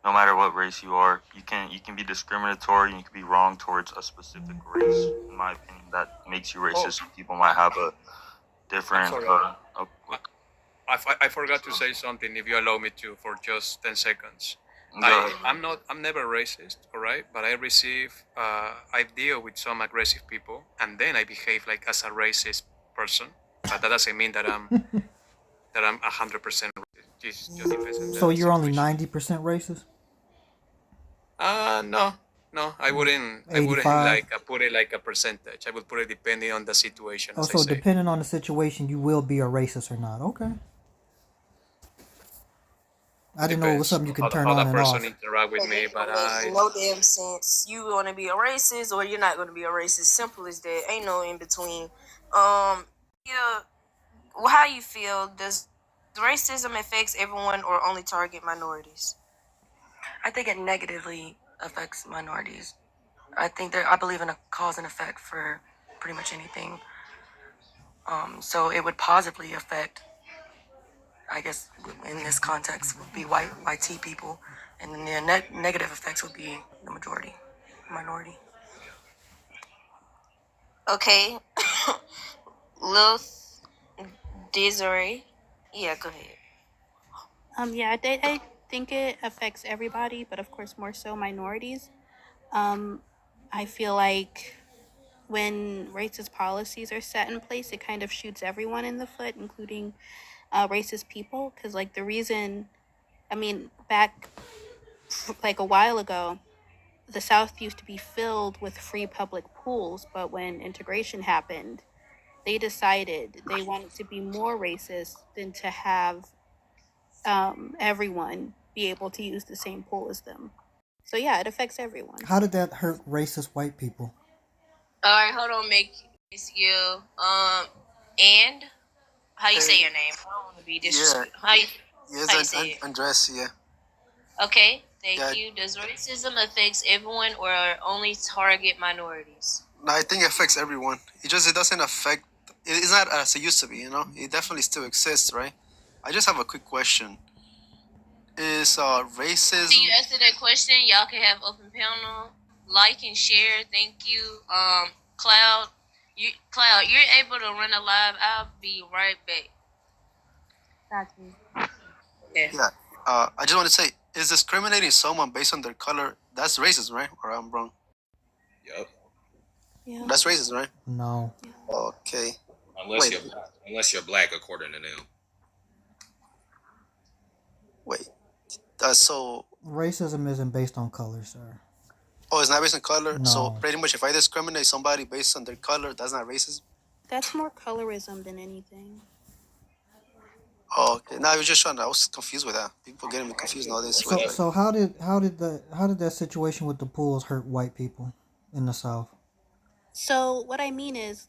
no matter what race you are. You can be discriminatory and you can be wrong towards a specific race. In my opinion, that makes you racist. People might have a different. sorry. I forgot to say something. If you allow me to, for just 10 seconds. I'm never racist, all right. But I deal with some aggressive people, and then I behave like as a racist person. But that doesn't mean that I'm 100% racist. Just depends on So the you're only situation. 90% racist? No, no, I wouldn't. I wouldn't 85? like put it like a percentage. I would put it depending on the situation, Oh, as I so say. depending on the situation, you will be a racist or not. Okay. I didn't know it was Depends something you can how turn how on that and person off. interact with And me, it but don't make no damn sense. You gonna be a racist or you're not gonna be a racist. Simple as that. Ain't no in between. Yeah. Well, how you feel? Does racism affects everyone or only target minorities? I think it negatively affects minorities. I believe in a cause and effect for pretty much anything. So it would positively affect, I guess, in this context, would be white people, and then the negative effects would be the minority. Okay. Lil Desiree. Yeah, go ahead. Yeah, I think it affects everybody, but of course more so minorities. I feel like when racist policies are set in place, it kind of shoots everyone in the foot, including racist people. Because like the reason, I mean, back like a while ago, the South used to be filled with free public pools, but when integration happened, they decided they wanted to be more racist than to have everyone be able to use the same pool as them. So yeah, it affects everyone. How did that hurt racist white people? All right, hold on, make you. And how you say your name? I don't want to be disrespectful. How you say it? Andres, yeah. Okay, thank Yeah. you. Does racism affects everyone or only target minorities? No, I think it affects everyone. It doesn't affect. It's not as it used to be. It definitely still exists, right? I just have a quick question. Is After racism? you answer that question, y'all can have open panel, like and share. Thank you. Cloud, you're able to run a live. I'll be right back. Gotcha. Okay. Yeah. I just want to say, is discriminating someone based on their color, that's racist, right? Or I'm wrong? Yep. Yeah. That's racist, right? No. Okay. Unless Wait. unless you're black, according to them. Wait. So, Racism isn't based on color, sir. it's not based on color. No. So pretty much, if I discriminate somebody based on their color, that's not racism. That's more colorism than anything. Okay. No, I was just trying. I was confused with that. People getting me confused nowadays. So how did that situation with the pools hurt white people in the South? So what I mean is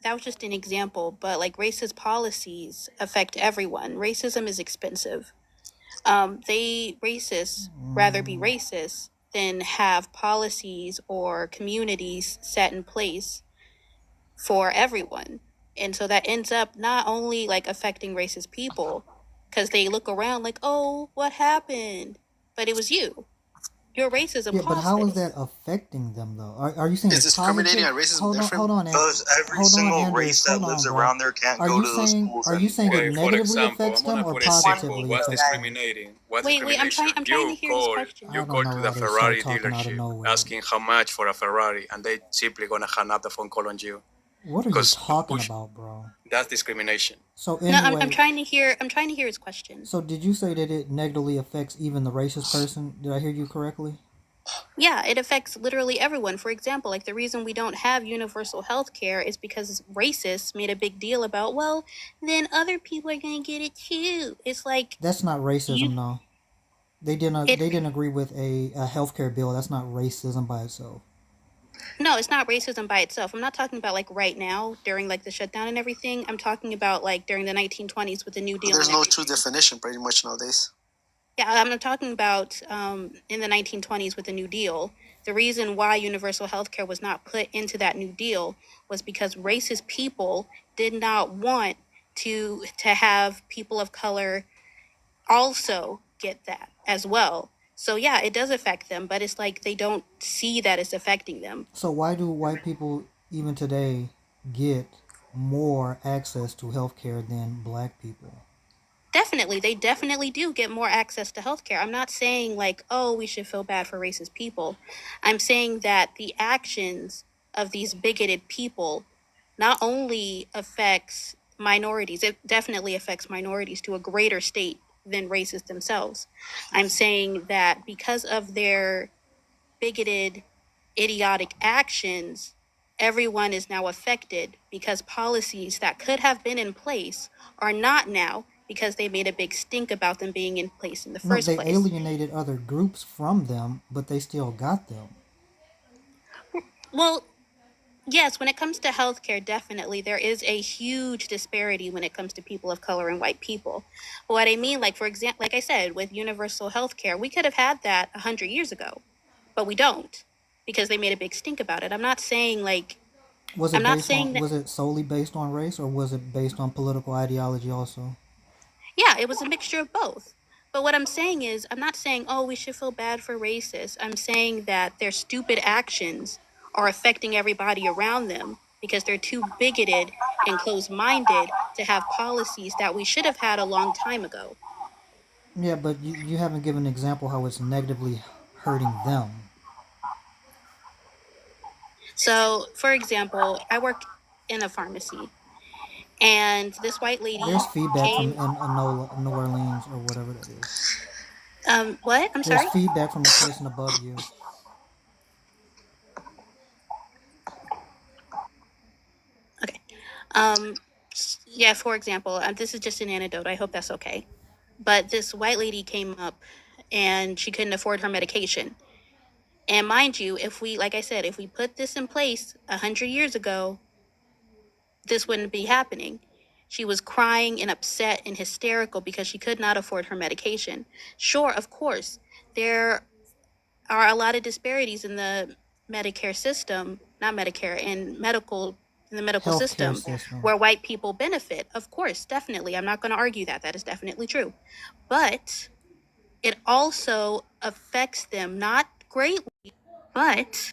that was just an example, but like racist policies affect everyone. Racism is expensive. Racists rather be racist than have policies or communities set in place for everyone. And so that ends up not only like affecting racist people because they look around like, oh, what happened? But it was you. Your racism Yeah, but caused how is this. that affecting them though? Are you saying Is it's discriminating positive? and racism Hold on, different? hold on, Because every hold on, single Anders. race that Hold lives on, bro. around there can't Are go you to those saying schools it anymore. Okay, for negatively example, affects I'm them gonna or put it simple. positively What's affects them? discriminating? What's Wait, I'm discrimination? trying to hear his question. I You don't call know to why the they start Ferrari talking out of dealership nowhere. asking how much for a Ferrari, and they simply gonna hang up the phone call on you. What are you Because to talking push, about, bro? that's discrimination. So No, I'm anyway, trying to hear his question. so did you say that it negatively affects even the racist person? Did I hear you correctly? Yeah, it affects literally everyone. For example, like the reason we don't have universal health care is because racists made a big deal about, well, then other people are going to get it too. It's like That's not racism, you no. They didn't it agree with a healthcare bill. That's not racism by itself. no, it's not racism by itself. I'm not talking about like right now during like the shutdown and everything. I'm talking about like during the 1920s with the New Deal. There's And no everything. true definition pretty much nowadays. Yeah, I'm not talking about in the 1920s with the New Deal. The reason why universal health care was not put into that New Deal was because racist people did not want to have people of color also get that as well. So yeah, it does affect them, but it's like they don't see that it's affecting them. So why do white people even today get more access to healthcare than black people? Definitely, they definitely do get more access to healthcare. I'm not saying like, oh, we should feel bad for racist people. I'm saying that the actions of these bigoted people not only affects minorities, it definitely affects minorities to a greater state than racists themselves. I'm saying that because of their bigoted, idiotic actions, everyone is now affected because policies that could have been in place are not now because they made a big stink about them being in place in the No, first they place. alienated other groups from them, but they still got them. Well, yes, when it comes to healthcare, definitely there is a huge disparity when it comes to people of color and white people. But what I mean, like for example, like I said, with universal healthcare, we could have had that 100 years ago, but we don't because they made a big stink about it. I'm not saying like Was I'm it not based on? saying that. Was it solely based on race, or was it based on political ideology also? Yeah, it was a mixture of both. But what I'm saying is, I'm not saying, oh, we should feel bad for racists. I'm saying that their stupid actions are affecting everybody around them because they're too bigoted and closed minded to have policies that we should have had a long time ago. Yeah, but you haven't given an example how it's negatively hurting them. So, for example, I work in a pharmacy, and this white lady There's feedback from came. in Enola, New Orleans, or whatever that is. What? I'm There's sorry? feedback from the person above you. Okay. Yeah, for example, this is just an anecdote. I hope that's okay. But this white lady came up and she couldn't afford her medication. And mind you, if we, like I said, if we put this in place 100 years ago, this wouldn't be happening. She was crying and upset and hysterical because she could not afford her medication. Sure, of course, there are a lot of disparities in the Medicare system, not Medicare, in the medical Healthcare system system. where white people benefit. Of course, definitely. I'm not going to argue that. That is definitely true. But it also affects them not greatly, but